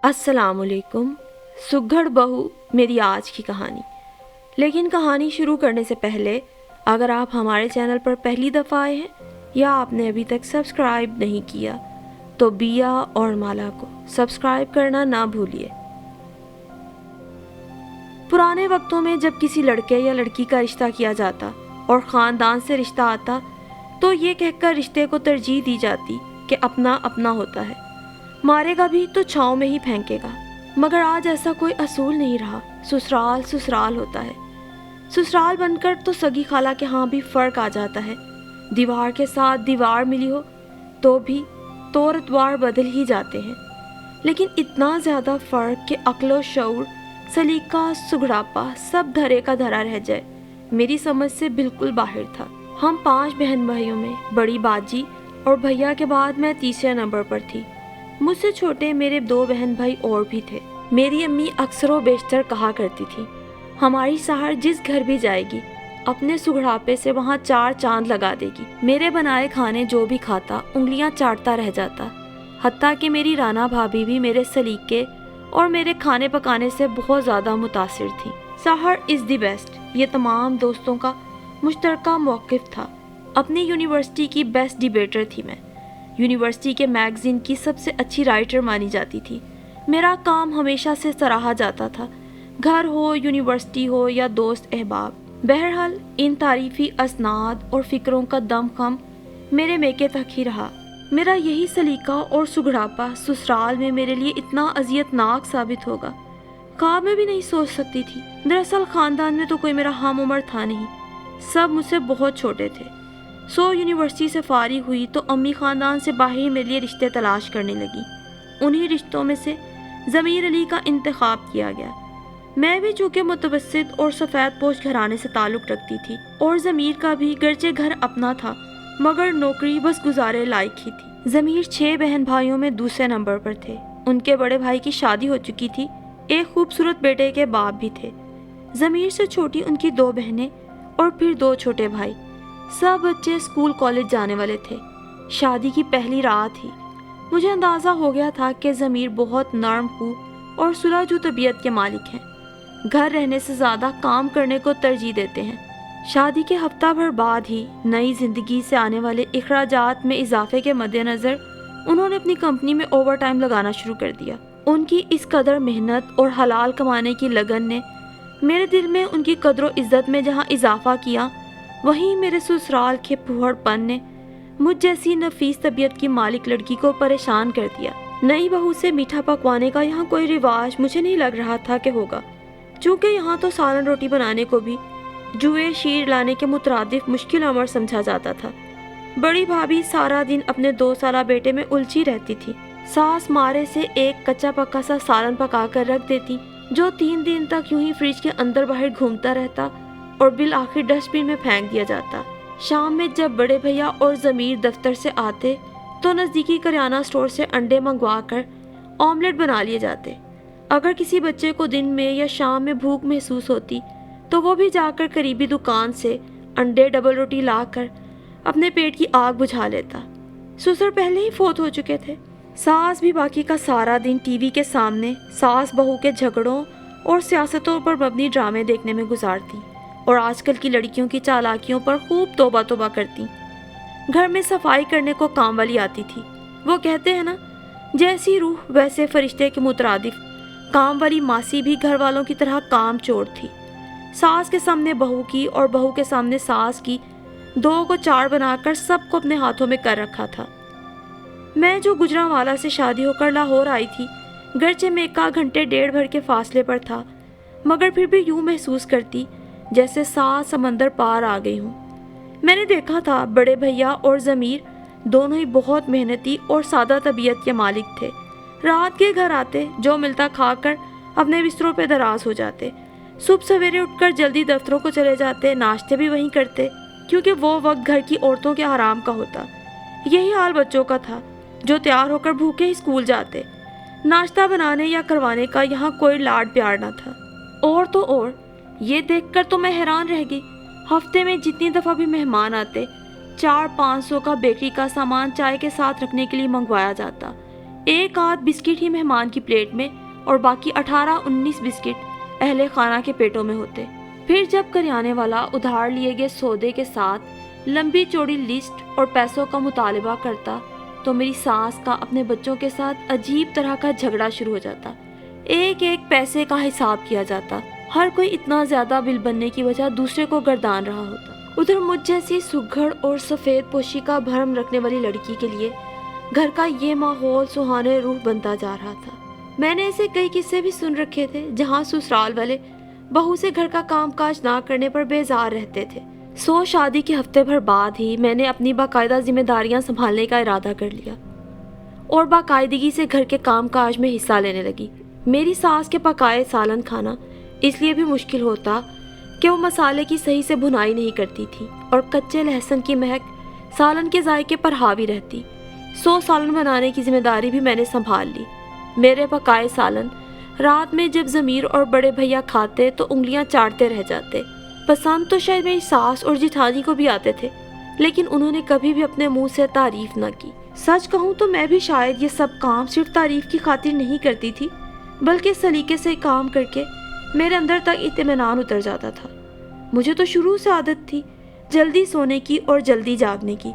अस्सलाम वालेकुम। सुघड़ बहू मेरी आज की कहानी। लेकिन कहानी शुरू करने से पहले अगर आप हमारे चैनल पर पहली दफ़ा आए हैं या आपने अभी तक सब्सक्राइब नहीं किया तो बिया और माला को सब्सक्राइब करना ना भूलिए। पुराने वक्तों में जब किसी लड़के या लड़की का रिश्ता किया जाता और ख़ानदान से रिश्ता आता तो ये कहकर रिश्ते को तरजीह दी जाती कि अपना अपना होता है, मारेगा भी तो छाँव में ही फेंकेगा। मगर आज ऐसा कोई असूल नहीं रहा। ससुराल ससुराल होता है। ससुराल बनकर तो सगी खाला के यहाँ भी फ़र्क आ जाता है। दीवार के साथ दीवार मिली हो तो भी तौर अतवार बदल ही जाते हैं, लेकिन इतना ज़्यादा फ़र्क कि अक्ल शऊर, सलीका, सुघड़ापा सब धरे का धरा रह जाए, मेरी समझ से बिल्कुल बाहर था। हम 5 बहन भाइयों में बड़ी बाजी और भैया के बाद मैं तीसरे नंबर पर थी। मुझसे छोटे मेरे 2 बहन भाई और भी थे। मेरी अम्मी अक्सर व बेशतर कहा करती थी, हमारी सहर जिस घर भी जाएगी अपने सुघड़ापे से वहाँ 4 चांद लगा देगी। मेरे बनाए खाने जो भी खाता उंगलियाँ चाटता रह जाता। हत्ता कि मेरी राना भाभी भी मेरे सलीके और मेरे खाने पकाने से बहुत ज़्यादा मुतासिर थी। सहर इज़ दी बेस्ट, ये तमाम दोस्तों का मुश्तरका मौक़िफ़ था। अपनी यूनिवर्सिटी की बेस्ट डिबेटर थी मैं। यूनिवर्सिटी के मैगज़ीन की सबसे अच्छी राइटर मानी जाती थी। मेरा काम हमेशा से सराहा जाता था, घर हो, यूनिवर्सिटी हो या दोस्त अहबाब। बहरहाल इन तारीफ़ी असनाद और फ़िक्रों का दमखम मेरे मेके तक ही रहा। मेरा यही सलीका और सुघड़ापा ससुराल में मेरे लिए इतना अजियतनाक साबित होगा, ख्वाब में भी नहीं सोच सकती थी। दरअसल ख़ानदान में तो कोई मेरा हम उम्र था नहीं, सब मुझसे बहुत छोटे थे। यूनिवर्सिटी से फारिग हुई तो अम्मी ख़ानदान से बाहर ही मेरे लिए रिश्ते तलाश करने लगी। उन्हीं रिश्तों में से ज़मीर अली का इंतखाब किया गया। मैं भी चूँकि मुतवस्सित और सफ़ेद पोश घराने से ताल्लुक़ रखती थी और ज़मीर का भी गर्चे घर अपना था मगर नौकरी बस गुजारे लायक ही थी। ज़मीर 6 बहन भाइयों में दूसरे नंबर पर थे। उनके बड़े भाई की शादी हो चुकी थी, एक खूबसूरत बेटे के बाप भी थे। ज़मीर से छोटी उनकी 2 बहनें और फिर 2 छोटे भाई। सब बच्चे स्कूल कॉलेज जाने वाले थे। शादी की पहली रात ही मुझे अंदाज़ा हो गया था कि ज़मीर बहुत नरम हूँ और सुलझू तबीयत के मालिक हैं। घर रहने से ज़्यादा काम करने को तरजीह देते हैं। शादी के हफ्ता भर बाद ही नई ज़िंदगी से आने वाले अखराजात में इजाफे के मद्देनज़र उन्होंने अपनी कंपनी में ओवर टाइम लगाना शुरू कर दिया। उनकी इस कदर मेहनत और हलाल कमाने की लगन ने मेरे दिल में उनकी कदर व इज़्ज़त में जहाँ इजाफा किया, वहीं मेरे ससुराल के फूहड़पन ने मुझ जैसी नफीस तबीयत की मालिक लड़की को परेशान कर दिया। नई बहू से मीठा पकवाने का यहाँ कोई रिवाज मुझे नहीं लग रहा था कि होगा, चूँकि यहाँ तो सालन रोटी बनाने को भी जुए शीर लाने के मुतरादिफ मुश्किल अमर समझा जाता था। बड़ी भाभी सारा दिन अपने 2 साला बेटे में उलझी रहती थी। सास मारे से एक कच्चा पक्का सा सालन पका कर रख देती जो 3 दिन तक यूं ही फ्रिज के अंदर बाहर घूमता रहता और बिल आखिर डस्टबिन में फेंक दिया जाता। शाम में जब बड़े भैया और ज़मीर दफ्तर से आते तो नज़दीकी करियाना स्टोर से अंडे मंगवा कर ऑमलेट बना लिए जाते। अगर किसी बच्चे को दिन में या शाम में भूख महसूस होती तो वो भी जाकर करीबी दुकान से अंडे डबल रोटी लाकर अपने पेट की आग बुझा लेता। ससुर पहले ही फोत हो चुके थे। सास भी बाकी का सारा दिन टीवी के सामने सास बहू के झगड़ों और सियासतों पर मबनी ड्रामे देखने में गुजारती और आजकल की लड़कियों की चालाकियों पर खूब तौबा तौबा करती। घर में सफाई करने को काम वाली आती थी। वो कहते हैं ना, जैसी रूह वैसे फरिश्ते के मुतरादिफ काम वाली मासी भी घर वालों की तरह काम चोर थी। सास के सामने बहू की और बहू के सामने सास की 2 को 4 बनाकर सबको अपने हाथों में कर रखा था। मैं जो गुजरांवाला से शादी होकर लाहौर आई थी, गर्चे में 1 घंटे 1.5 भर के फासले पर था, मगर फिर भी यूँ महसूस करती जैसे 7 समंदर पार आ गई हूँ। मैंने देखा था बड़े भैया और ज़मीर दोनों ही बहुत मेहनती और सादा तबीयत के मालिक थे। रात के घर आते, जो मिलता खाकर अपने बिस्तरों पे दराज हो जाते। सुबह सवेरे उठकर जल्दी दफ्तरों को चले जाते, नाश्ते भी वहीं करते क्योंकि वो वक्त घर की औरतों के आराम का होता। यही हाल बच्चों का था जो तैयार होकर भूखे ही स्कूल जाते। नाश्ता बनाने या करवाने का यहाँ कोई लाड प्यार न था। और तो और ये देखकर तो मैं हैरान रह गई, हफ्ते में जितनी दफ़ा भी मेहमान आते 400-500 का बेकरी का सामान चाय के साथ रखने के लिए मंगवाया जाता। ایک آدھ بسکٹ ہی مہمان کی پلیٹ میں اور باقی 18-19 بسکٹ اہل خانہ کے پیٹوں میں ہوتے۔ پھر جب کریانے والا ادھار لیے گئے سودے کے ساتھ لمبی چوڑی لسٹ اور پیسوں کا مطالبہ کرتا تو میری ساس کا اپنے بچوں کے ساتھ عجیب طرح کا جھگڑا شروع ہو جاتا۔ ایک ایک پیسے کا حساب کیا جاتا۔ ہر کوئی اتنا زیادہ بل بننے کی وجہ دوسرے کو گردان رہا ہوتا۔ ادھر مجھ جیسی سگھڑ اور سفید پوشی کا بھرم رکھنے والی لڑکی کے لیے گھر کا یہ ماحول سہانے روح بنتا جا رہا تھا۔ میں نے ایسے کئی قصے بھی سن رکھے تھے جہاں سسرال والے بہو سے گھر کا کام کاج نہ کرنے پر بیزار رہتے تھے۔ شادی کے ہفتے بھر بعد ہی میں نے اپنی باقاعدہ ذمہ داریاں سنبھالنے کا ارادہ کر لیا اور باقاعدگی سے گھر کے کام کاج میں حصہ لینے لگی۔ میری ساس کے پکائے سالن کھانا اس لیے بھی مشکل ہوتا کہ وہ مسالے کی صحیح سے بھنائی نہیں کرتی تھی اور کچے لہسن کی مہک سالن کے ذائقے پر حاوی رہتی۔ سالن بنانے کی ذمہ داری بھی میں نے سنبھال لی۔ میرے پکائے سالن رات میں جب ضمیر اور بڑے بھیا کھاتے تو انگلیاں چاٹتے رہ جاتے۔ پسند تو شاید میری ساس اور جٹھانی کو بھی آتے تھے، لیکن انہوں نے کبھی بھی اپنے منہ سے تعریف نہ کی۔ سچ کہوں تو میں بھی شاید یہ سب کام صرف تعریف کی خاطر نہیں کرتی تھی، بلکہ سلیقے سے کام کر کے میرے اندر تک اطمینان اتر جاتا تھا۔ مجھے تو شروع سے عادت تھی جلدی سونے کی اور جلدی جاگنے کی،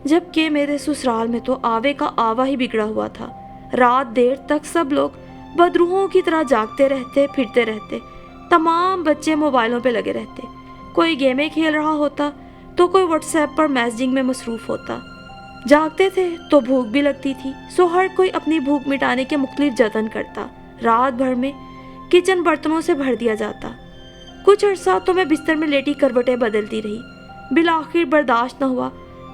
جبکہ میرے سسرال میں تو آوے کا آوا ہی بگڑا ہوا تھا۔ رات دیر تک سب لوگ بدروحوں کی طرح جاگتے رہتے پھرتے رہتے، تمام بچے موبائلوں پہ لگے رہتے، کوئی گیمیں کھیل رہا ہوتا تو کوئی واٹس ایپ پر میسجنگ میں مصروف ہوتا۔ جاگتے تھے تو بھوک بھی لگتی تھی، ہر کوئی اپنی بھوک مٹانے کے مختلف جتن کرتا۔ رات بھر میں کچن برتنوں سے بھر دیا جاتا۔ کچھ عرصہ تو میں بستر میں لیٹی کروٹیں بدلتی رہی، بالآخر برداشت نہ ہوا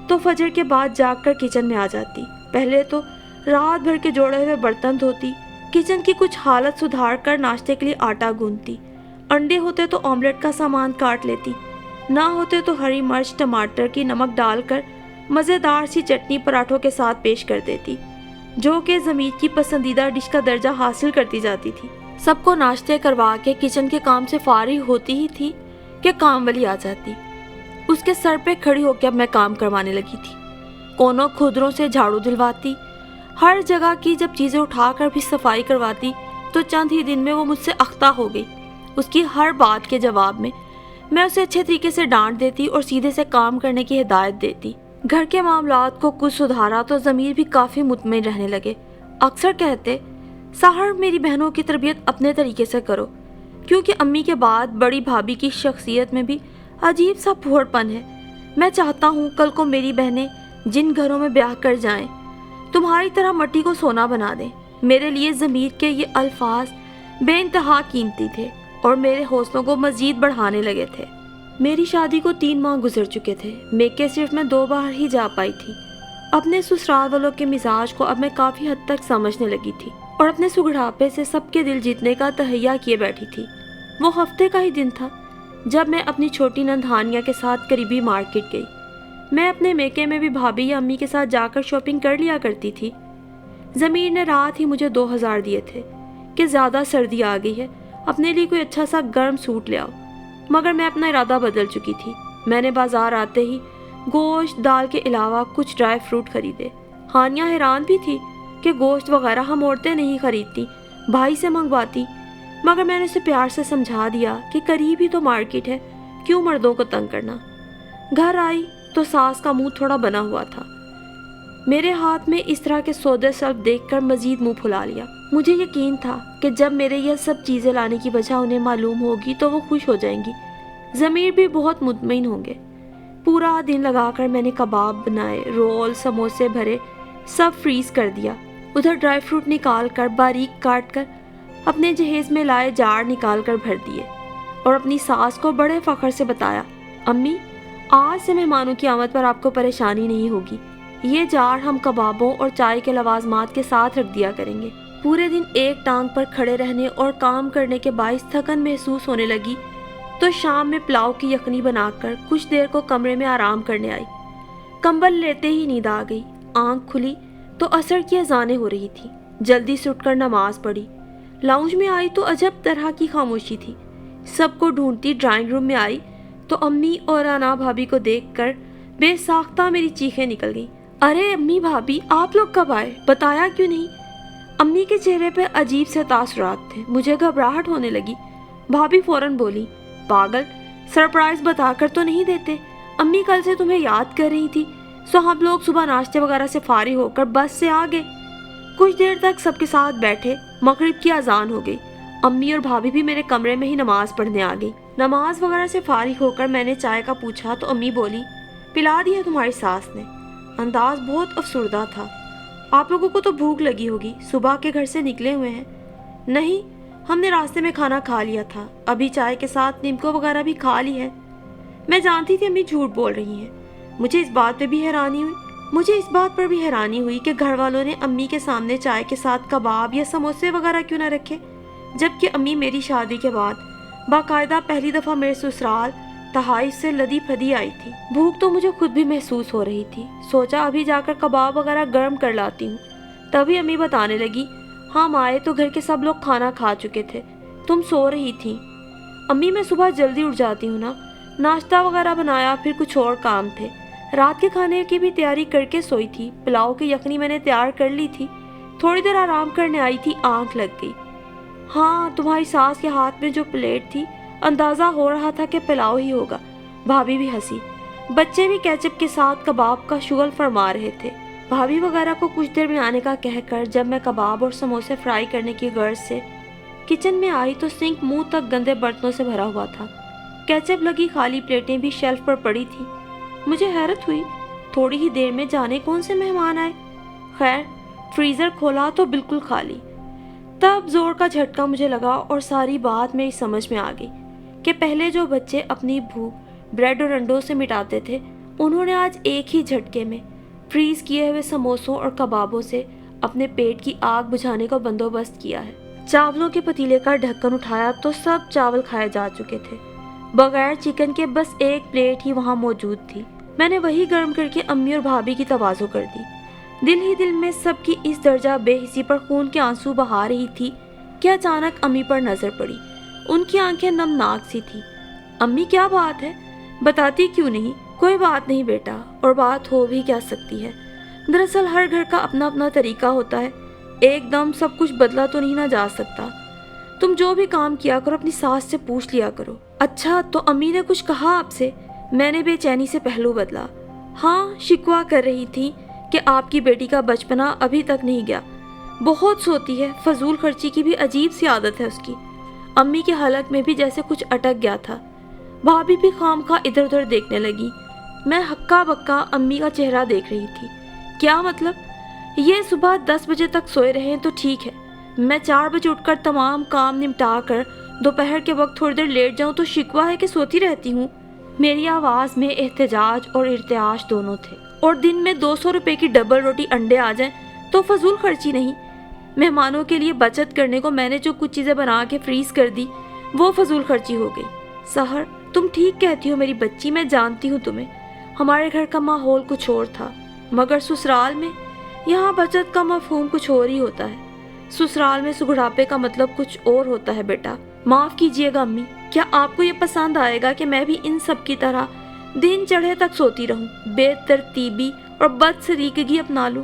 تو فجر کے بعد جاگ کر کچن میں آ جاتی۔ پہلے تو رات بھر کے جوڑے ہوئے برتن دھوتی، کچن کی کچھ حالت سدھار کر ناشتے کے لیے آٹا گوندتی، انڈے ہوتے تو آملیٹ کا سامان کاٹ لیتی، نہ ہوتے تو ہری مرچ ٹماٹر کی نمک ڈال کر مزیدار سی چٹنی پراٹھوں کے ساتھ پیش کر دیتی، جو کہ ضمیر کی پسندیدہ ڈش کا درجہ حاصل کرتی جاتی تھی۔ سب کو ناشتے کروا کے کچن کے کام سے فارغ ہوتی ہی تھی کہ کام والی آ جاتی۔ اس کے سر پہ کھڑی ہو کے اب میں کام کروانے لگی تھی، کونوں کھدروں سے جھاڑو دلواتی، ہر جگہ کی جب چیزیں اٹھا کر بھی صفائی کرواتی تو چند ہی دن میں وہ مجھ سے اختہ ہو گئی۔ اس کی ہر بات کے جواب میں اسے اچھے طریقے سے ڈانٹ دیتی اور سیدھے سے کام کرنے کی ہدایت دیتی۔ گھر کے معاملات کو کچھ سدھارا تو ضمیر بھی کافی مطمئن رہنے لگے۔ اکثر کہتے، سحر میری بہنوں کی تربیت اپنے طریقے سے کرو، کیونکہ امی کے بعد بڑی بھابھی کی شخصیت میں بھی عجیب سا پھوڑ پن ہے۔ میں چاہتا ہوں کل کو میری بہنیں جن گھروں میں بیاہ کر جائیں تمہاری طرح مٹی کو سونا بنا دیں۔ میرے لیے ضمیر کے یہ الفاظ بے انتہا قیمتی تھے اور میرے حوصلوں کو مزید بڑھانے لگے تھے۔ میری شادی کو 3 ماہ گزر چکے تھے، میکے صرف میں 2 بار ہی جا پائی تھی۔ اپنے سسرال والوں کے مزاج کو اب میں کافی حد تک سمجھنے لگی تھی اور اپنے سگڑاپے سے سب کے دل جیتنے کا تہیا کیے بیٹھی تھی۔ وہ ہفتے کا ہی دن تھا جب میں اپنی چھوٹی نند ہانیہ کے ساتھ قریبی مارکیٹ گئی۔ میں اپنے میکے میں بھی بھابھی یا امی کے ساتھ جا کر شاپنگ کر لیا کرتی تھی۔ ضمیر نے رات ہی مجھے 2000 دیے تھے کہ زیادہ سردی آ گئی ہے، اپنے لیے کوئی اچھا سا گرم سوٹ لے آؤ، مگر میں اپنا ارادہ بدل چکی تھی۔ میں نے بازار آتے ہی گوشت دال کے علاوہ کچھ ڈرائی فروٹ خریدے۔ ہانیہ حیران بھی تھی کہ گوشت وغیرہ ہم عورتیں نہیں خریدتی، بھائی سے منگواتی، مگر میں نے اسے پیار سے سمجھا دیا کہ قریب ہی تو مارکیٹ ہے، کیوں مردوں کو تنگ کرنا۔ گھر آئی تو ساس کا منہ تھوڑا بنا ہوا تھا۔ میرے ہاتھ میں اس طرح کے سودے سب دیکھ کر مزید منہ پھلا لیا۔ مجھے یقین تھا کہ جب میرے یہ سب چیزیں لانے کی وجہ انہیں معلوم ہوگی تو وہ خوش ہو جائیں گی، ضمیر بھی بہت مطمئن ہوں گے۔ پورا دن لگا کر میں نے کباب بنائے، رول، سموسے بھرے، سب فریز کر دیا۔ ادھر ڈرائی فروٹ نکال کر باریک کاٹ کر اپنے جہیز میں لائے جار نکال کر بھر دیے اور اپنی ساس کو بڑے فخر سے بتایا، امی آج سے مہمانوں کی آمد پر آپ کو پریشانی نہیں ہوگی، یہ جار ہم کبابوں اور چائے کے لوازمات کے ساتھ رکھ دیا کریں گے۔ پورے دن ایک ٹانگ پر کھڑے رہنے اور کام کرنے کے باعث تھکن محسوس ہونے لگی تو شام میں پلاؤ کی یخنی بنا کر کچھ دیر کو کمرے میں آرام کرنے آئی۔ کمبل لیتے ہی نیند آ گئی۔ آنکھ کھلی تو عصر کی اذانیں ہو رہی تھی۔ جلدی سے اٹھ کر نماز پڑھی۔ لاؤنج میں آئی تو عجب طرح کی خاموشی تھی۔ سب کو ڈھونڈتی ڈرائنگ روم میں آئی تو امی اور انا بھابھی کو دیکھ کر بے ساختہ میری چیخیں نکل گئیں۔ ارے امی بھابھی، آپ لوگ کب آئے؟ بتایا کیوں نہیں؟ अम्मी के चेहरे पे अजीब से तासुरात थे। मुझे घबराहट होने लगी। भाभी फौरन बोली, पागल, सरप्राइज बताकर तो नहीं देते। अम्मी कल से तुम्हें याद कर रही थी, सो हम लोग सुबह नाश्ते वगैरह से फारिग होकर बस से आ गए। कुछ देर तक सबके साथ बैठे, मगरिब की अजान हो गई। अम्मी और भाभी भी मेरे कमरे में ही नमाज पढ़ने आ गई। नमाज वगैरह से फारिग होकर मैंने चाय का पूछा तो अम्मी बोली, पिला दी है तुम्हारी सास ने। अंदाज बहुत अफसुर्दा था। आप लोगों को तो भूख लगी होगी, सुबह के घर से निकले हुए हैं। नहीं, हमने रास्ते में खाना खा लिया था, अभी चाय के साथ नीमको वगैरह भी खा ली है। मैं जानती थी अम्मी झूठ बोल रही हैं। मुझे इस बात पर भी हैरानी हुई कि घर वालों ने अम्मी के सामने चाय के साथ कबाब या समोसे वगैरह क्यों ना रखे, जबकि अम्मी मेरी शादी के बाद बाकायदा पहली दफ़ा मेरे ससुराल तहाइफ से लदी फदी आई थी। भूख तो मुझे खुद भी महसूस हो रही थी। सोचा अभी जाकर कबाब वगैरह गर्म कर लाती हूँ। तभी अम्मी बताने लगी, हम आए तो घर के सब लोग खाना खा चुके थे, तुम सो रही थी। अम्मी मैं सुबह जल्दी उठ जाती हूँ ना, नाश्ता वगैरह बनाया, फिर कुछ और काम थे। रात के खाने की भी तैयारी करके सोई थी। पुलाव की यखनी मैंने तैयार कर ली थी। थोड़ी देर आराम करने आई थी, आंख लग गई। हाँ, तुम्हारी सास के हाथ में जो प्लेट थी, अंदाज़ा हो रहा था कि पुलाव ही होगा। भाभी भी हंसी। बच्चे भी केचप के साथ कबाब का शुगल फरमा रहे थे। भाभी वगैरह को कुछ देर में आने का कहकर जब मैं कबाब और समोसे फ्राई करने की गर्ज से किचन में आई तो सिंक मुंह तक गंदे बर्तनों से भरा हुआ था। केचप लगी खाली प्लेटें भी शेल्फ पर पड़ी थी। मुझे हैरत हुई, थोड़ी ही देर में जाने कौन से मेहमान आए। खैर, फ्रीज़र खोला तो बिल्कुल खाली। तब जोर का झटका मुझे लगा और सारी बात मेरी समझ में आ गई कि पहले जो बच्चे अपनी भूख ब्रेड और अंडों से मिटाते थे, उन्होंने आज एक ही झटके में फ्रीज किए हुए समोसों और कबाबों से अपने पेट की आग बुझाने का बंदोबस्त किया है। चावलों के पतीले का ढक्कन उठाया तो सब चावल खाए जा चुके थे। बगैर चिकन के बस एक प्लेट ही वहाँ मौजूद थी। मैंने वही गर्म करके अम्मी और भाभी की तवाज़ो कर दी। दिल ही दिल में सबकी इस दर्जा बेहिसी पर खून के आंसू बहा रही थी कि अचानक अम्मी पर नजर पड़ी। उनकी आंखें नमनाक सी थी। अम्मी क्या बात है, बताती क्यों नहीं? कोई बात नहीं बेटा, और बात हो भी क्या सकती है। दरअसल हर घर का अपना अपना तरीका होता है, एकदम सब कुछ बदला तो नहीं ना जा सकता। तुम जो भी काम किया करो अपनी सास से पूछ लिया करो। अच्छा, तो अम्मी ने कुछ कहा आपसे? मैंने बेचैनी से पहलू बदला। हाँ, शिकवा कर रही थी कि आपकी बेटी का बचपना अभी तक नहीं गया, बहुत सोती है, फजूल खर्ची की भी अजीब सी आदत है उसकी। अम्मी के हलक में भी जैसे कुछ अटक गया था। भाभी भी खामखा इधर उधर देखने लगी। मैं हक्का बक्का अम्मी का चेहरा देख रही थी। क्या मतलब? ये सुबह 10 बजे तक सोए रहे तो ठीक है, मैं 4 बजे उठकर तमाम काम निपटा कर दोपहर के वक्त थोड़ी देर लेट जाऊं तो शिकवा है कि सोती रहती हूँ? मेरी आवाज़ में एहतजाज और इर्तियाश दोनों थे। और दिन में 200 रुपए की डबल रोटी अंडे आ जाएं तो फजूल खर्ची नहीं। मेहमानों के लिए बचत करने को मैंने जो कुछ चीज़ें बना के फ्रीज कर दी, वो फजूल खर्ची हो गई। सहर, तुम ठीक कहती हो मेरी बच्ची, मैं जानती हूँ तुम्हें। हमारे घर का माहौल कुछ और था, मगर ससुराल में, यहाँ बचत का मफहूम कुछ और ही होता है। ससुराल में सुगड़ापे का मतलब कुछ और होता है बेटा। माफ़ कीजिएगा अम्मी, क्या आपको ये पसंद आएगा कि मैं भी इन सब की तरह दिन चढ़े तक सोती रहूं, बेतरतीबी और बदसलीकगी अपना लूं?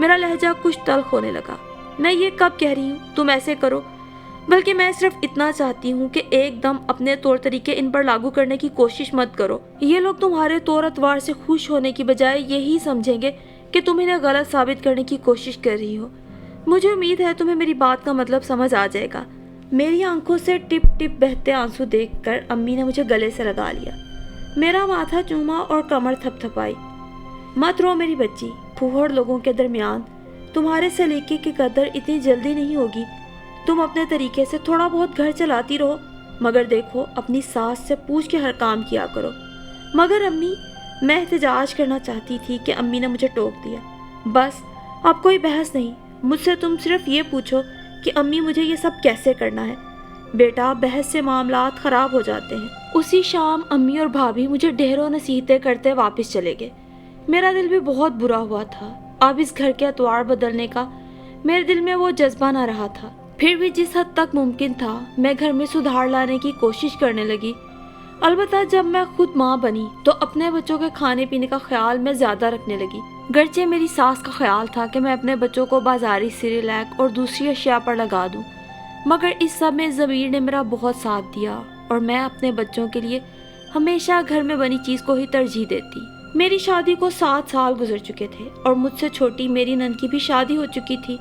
मेरा लहजा कुछ तल्ख होने लगा। मैं ये कब कह रही हूँ तुम ऐसे करो, बल्कि मैं सिर्फ इतना चाहती हूँ कि एकदम अपने तौर तरीके इन पर लागू करने की कोशिश मत करो। ये लोग तुम्हारे तौर अतवार से खुश होने की बजाय यही समझेंगे कि तुम इन्हें गलत साबित करने की कोशिश कर रही हो। मुझे उम्मीद है तुम्हें मेरी बात का मतलब समझ आ जाएगा। मेरी आंखों से टिप टिप बहते आंसू देखकर अम्मी ने मुझे गले से लगा लिया, मेरा माथा चूमा और कमर थपथपाई। मत रो मेरी बच्ची, फूहड़ लोगों के दरमियान तुम्हारे सलीके की कदर इतनी जल्दी नहीं होगी। तुम अपने तरीके से थोड़ा बहुत घर चलाती रहो, मगर देखो अपनी सास से पूछ के हर काम किया करो। मगर अम्मी, मैं एहतजाज करना चाहती थी कि अम्मी ने मुझे टोक दिया। बस, अब कोई बहस नहीं, मुझसे तुम सिर्फ ये पूछो कि अम्मी मुझे ये सब कैसे करना है। बेटा, बहस से मामलात ख़राब हो जाते हैं। उसी शाम अम्मी और भाभी मुझे ढेरों नसीहतें करते वापस चले गए। मेरा दिल भी बहुत बुरा हुआ था। अब इस घर के अतवार बदलने का मेरे दिल में वो जज्बा ना रहा था। फिर भी जिस हद तक मुमकिन था मैं घर में सुधार लाने की कोशिश करने लगी। البتہ جب میں خود ماں بنی تو اپنے بچوں کے کھانے پینے کا خیال میں زیادہ رکھنے لگی، گرچہ میری ساس کا خیال تھا کہ میں اپنے بچوں کو بازاری سیریلیک اور دوسری اشیاء پر لگا دوں، مگر اس سب میں ضمیر نے میرا بہت ساتھ دیا اور میں اپنے بچوں کے لیے ہمیشہ گھر میں بنی چیز کو ہی ترجیح دیتی۔ میری شادی کو 7 سال گزر چکے تھے اور مجھ سے چھوٹی میری نند کی بھی شادی ہو چکی تھی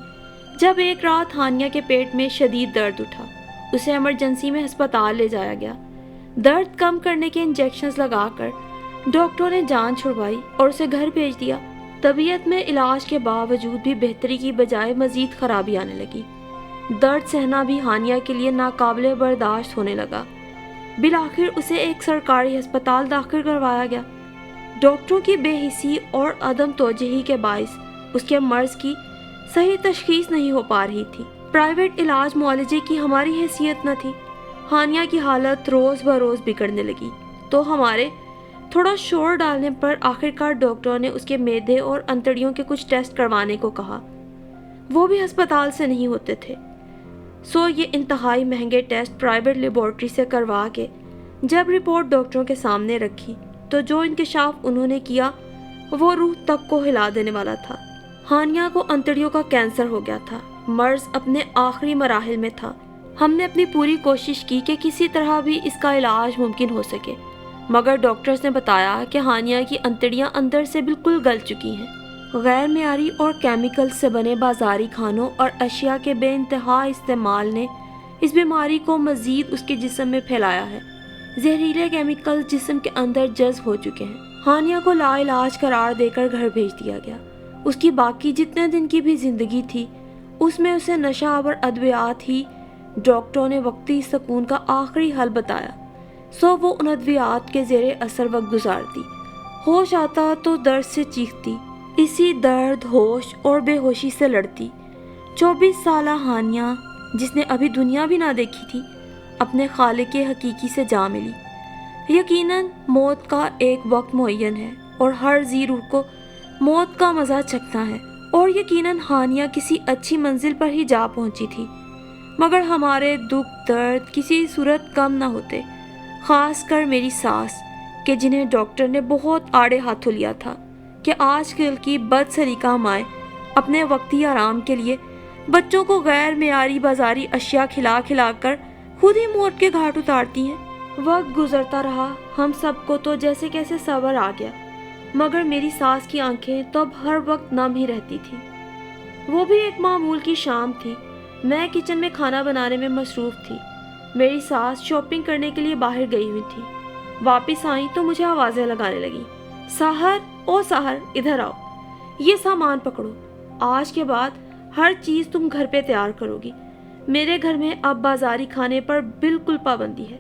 جب ایک رات ہانیہ کے پیٹ میں شدید درد اٹھا۔ اسے ایمرجنسی میں ہسپتال لے جایا گیا۔ درد کم کرنے کے انجیکشنز لگا کر ڈاکٹروں نے جان چھڑوائی اور اسے گھر بھیج دیا۔ طبیعت میں علاج کے باوجود بھی بہتری کی بجائے مزید خرابی آنے لگی۔ درد سہنا بھی ہانیہ کے لیے ناقابل برداشت ہونے لگا۔ بالآخر اسے ایک سرکاری ہسپتال داخل کروایا گیا۔ ڈاکٹروں کی بے حسی اور عدم توجہی کے باعث اس کے مرض کی صحیح تشخیص نہیں ہو پا رہی تھی۔ پرائیویٹ علاج معالجے کی ہماری حیثیت نہ تھی۔ ہانیہ کی حالت روز بروز بگڑنے لگی تو ہمارے تھوڑا شور ڈالنے پر آخرکار ڈاکٹروں نے اس کے معدے اور انتڑیوں کے کچھ ٹیسٹ کروانے کو کہا۔ وہ بھی ہسپتال سے نہیں ہوتے تھے، سو یہ انتہائی مہنگے ٹیسٹ پرائیویٹ لیبارٹری سے کروا کے جب رپورٹ ڈاکٹروں کے سامنے رکھی تو جو انکشاف انہوں نے کیا وہ روح تک کو ہلا دینے والا تھا۔ ہانیہ کو انتڑیوں کا کینسر ہو گیا تھا۔ مرض اپنے آخری مراحل میں تھا۔ ہم نے اپنی پوری کوشش کی کہ کسی طرح بھی اس کا علاج ممکن ہو سکے، مگر ڈاکٹرز نے بتایا کہ ہانیہ کی انتڑیاں اندر سے بالکل گل چکی ہیں۔ غیر معیاری اور کیمیکل سے بنے بازاری کھانوں اور اشیاء کے بے انتہا استعمال نے اس بیماری کو مزید اس کے جسم میں پھیلایا ہے۔ زہریلے کیمیکل جسم کے اندر جذب ہو چکے ہیں۔ ہانیہ کو لا علاج قرار دے کر گھر بھیج دیا گیا۔ اس کی باقی جتنے دن کی بھی زندگی تھی اس میں اسے نشہ آور ادویات ہی ڈاکٹروں نے وقتی سکون کا آخری حل بتایا، سو وہ ان ادویات کے زیر اثر وقت گزارتی۔ ہوش آتا تو درد سے چیختی، اسی درد، ہوش اور بے ہوشی سے لڑتی۔ 24 سالہ ہانیہ، جس نے ابھی دنیا بھی نہ دیکھی تھی، اپنے خالق حقیقی سے جا ملی۔ یقیناً موت کا ایک وقت معین ہے اور ہر ذی روح کو موت کا مزہ چکھنا ہے، اور یقیناً ہانیہ کسی اچھی منزل پر ہی جا پہنچی تھی، مگر ہمارے دکھ درد کسی صورت کم نہ ہوتے، خاص کر میری ساس کہ جنہیں ڈاکٹر نے بہت آڑے ہاتھوں لیا تھا کہ آج کل کی بد سلیقہ مائیں اپنے وقتی آرام کے لیے بچوں کو غیر معیاری بازاری اشیاء کھلا کھلا کر خود ہی موت کے گھاٹ اتارتی ہیں۔ وقت گزرتا رہا، ہم سب کو تو جیسے کیسے صبر آ گیا، مگر میری ساس کی آنکھیں تو اب ہر وقت نم ہی رہتی تھی۔ وہ بھی ایک معمول کی شام تھی۔ میں کچن میں کھانا بنانے میں مصروف تھی۔ میری ساس شاپنگ کرنے کے لیے باہر گئی ہوئی تھی۔ واپس آئیں تو مجھے آوازیں لگانے لگیں، ساحر، او ساحر، ادھر آؤ، یہ سامان پکڑو، آج کے بعد ہر چیز تم گھر پہ تیار کرو گی۔ میرے گھر میں اب بازاری کھانے پر بالکل پابندی ہے۔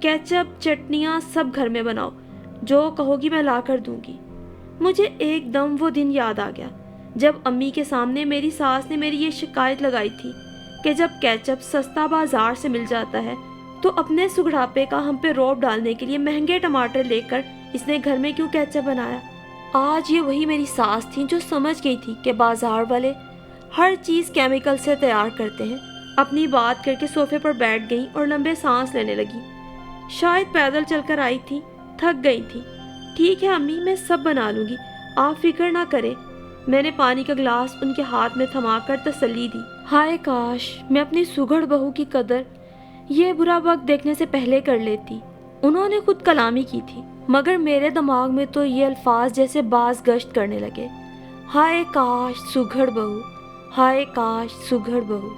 کیچپ، چٹنیاں سب گھر میں بناؤ، جو کہو گی میں لا کر دوں گی۔ مجھے ایک دم وہ دن یاد آ گیا جب امی کے سامنے میری ساس نے میری یہ شکایت لگائی تھی کہ جب کیچپ سستا بازار سے مل جاتا ہے تو اپنے سگڑاپے کا ہم پہ روب ڈالنے کے لیے مہنگے ٹماٹر لے کر اس نے گھر میں کیوں کیچپ بنایا۔ آج یہ وہی میری ساس تھی جو سمجھ گئی تھی کہ بازار والے ہر چیز کیمیکل سے تیار کرتے ہیں۔ اپنی بات کر کے صوفے پر بیٹھ گئی اور لمبے سانس لینے لگی۔ شاید پیدل چل کر آئی تھی، تھک گئی تھی۔ ٹھیک ہے امی، میں سب بنا لوں گی، آپ فکر نہ کریں۔ میں نے پانی کا گلاس ان کے ہاتھ میں تھما کر تسلی دی۔ ہائے کاش میں اپنی سگڑ بہو کی قدر یہ برا وقت دیکھنے سے پہلے کر لیتی۔ انہوں نے خود کلامی کی تھی، مگر میرے دماغ میں تو یہ الفاظ جیسے باز گشت کرنے لگے، ہائے کاش سگڑ بہو، ہائے کاش سگڑ بہو۔